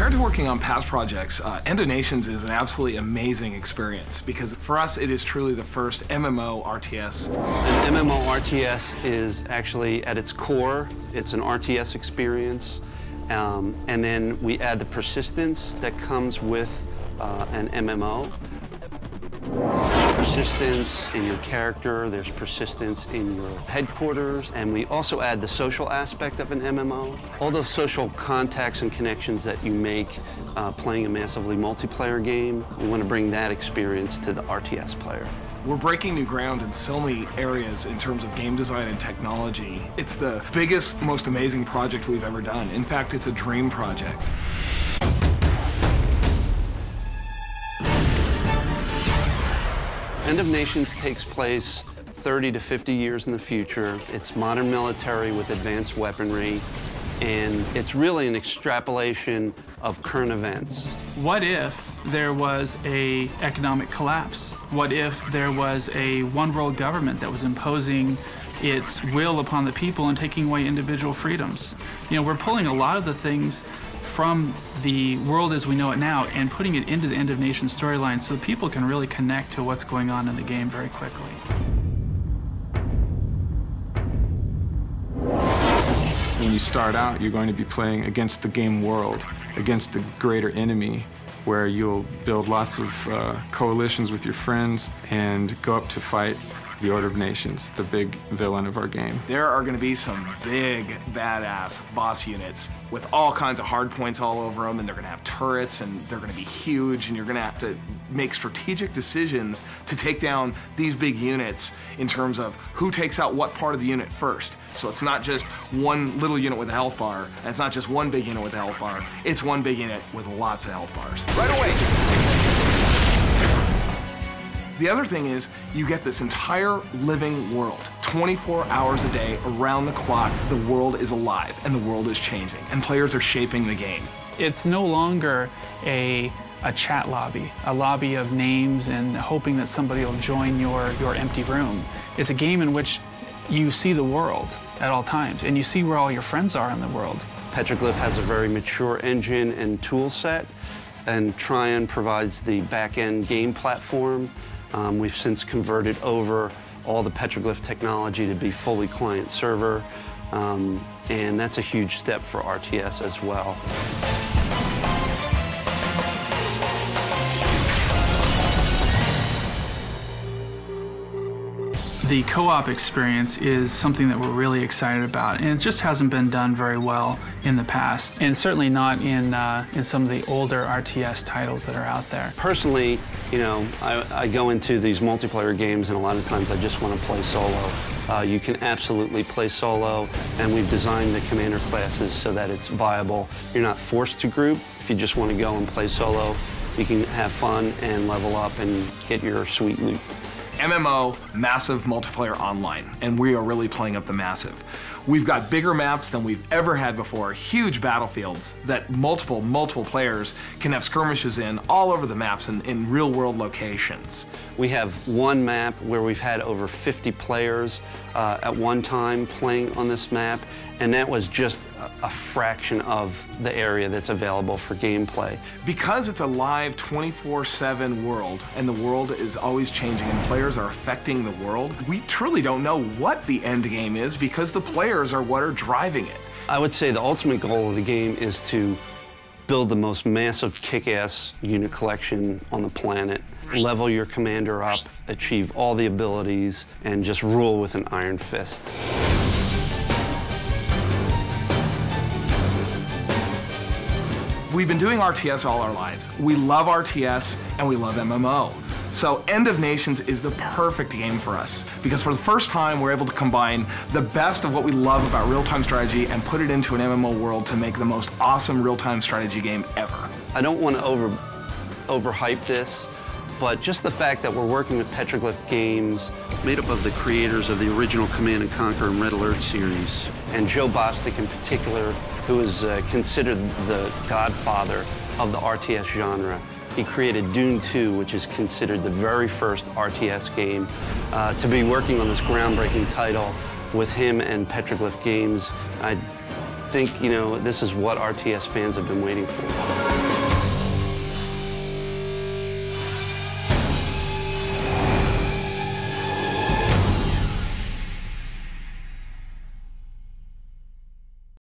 Compared to working on past projects, End of Nations is an absolutely amazing experience because for us it is truly the first MMO RTS. An MMO RTS is actually at its core, it's an RTS experience, and then we add the persistence that comes with an MMO. There's persistence in your character, there's persistence in your headquarters, and we also add the social aspect of an MMO. All those social contacts and connections that you make playing a massively multiplayer game, we want to bring that experience to the RTS player. We're breaking new ground in so many areas in terms of game design and technology. It's the biggest, most amazing project we've ever done. In fact, it's a dream project. End of Nations takes place 30 to 50 years in the future. It's modern military with advanced weaponry, and it's really an extrapolation of current events. What if there was an economic collapse? What if there was a one-world government that was imposing its will upon the people and taking away individual freedoms? You know, we're pulling a lot of the things from the world as we know it now and putting it into the End of Nations storyline so that people can really connect to what's going on in the game very quickly. When you start out, you're going to be playing against the game world, against the greater enemy, where you'll build lots of coalitions with your friends and go up to fight the Order of Nations, the big villain of our game. There are going to be some big, badass boss units with all kinds of hard points all over them, and they're going to have turrets, and they're going to be huge, and you're going to have to make strategic decisions to take down these big units in terms of who takes out what part of the unit first. So it's not just one little unit with a health bar, and it's not just one big unit with a health bar, it's one big unit with lots of health bars. Right away! The other thing is, you get this entire living world. 24 hours a day, around the clock, the world is alive, and the world is changing, and players are shaping the game. It's no longer a chat lobby, a lobby of names and hoping that somebody will join your empty room. It's a game in which you see the world at all times, and you see where all your friends are in the world. Petroglyph has a very mature engine and tool set, and Trion provides the back-end game platform. We've since converted over all the Petroglyph technology to be fully client-server, and that's a huge step for RTS as well. The co-op experience is something that we're really excited about, and it just hasn't been done very well in the past, and certainly not in some of the older RTS titles that are out there. Personally, you know, I go into these multiplayer games, and a lot of times I just want to play solo. You can absolutely play solo, and we've designed the commander classes so that it's viable. You're not forced to group. If you just want to go and play solo, you can have fun and level up and get your sweet loot. MMO, massive multiplayer online, and we are really playing up the massive. We've got bigger maps than we've ever had before, huge battlefields that multiple players can have skirmishes in all over the maps and in real-world locations. We have one map where we've had over 50 players at one time playing on this map, and that was just a fraction of the area that's available for gameplay. Because it's a live 24/7 world, and the world is always changing and players are affecting the world, we truly don't know what the end game is because the players are what are driving it. I would say the ultimate goal of the game is to build the most massive kick-ass unit collection on the planet, level your commander up, achieve all the abilities, and just rule with an iron fist. We've been doing RTS all our lives. We love RTS and we love MMO. So End of Nations is the perfect game for us because for the first time we're able to combine the best of what we love about real-time strategy and put it into an MMO world to make the most awesome real-time strategy game ever. I don't want to overhype this, but just the fact that we're working with Petroglyph Games, made up of the creators of the original Command & Conquer and Red Alert series, and Joe Bostic in particular, who is considered the godfather of the RTS genre. He created Dune 2, which is considered the very first RTS game. To be working on this groundbreaking title with him and Petroglyph Games, I think, you know, this is what RTS fans have been waiting for.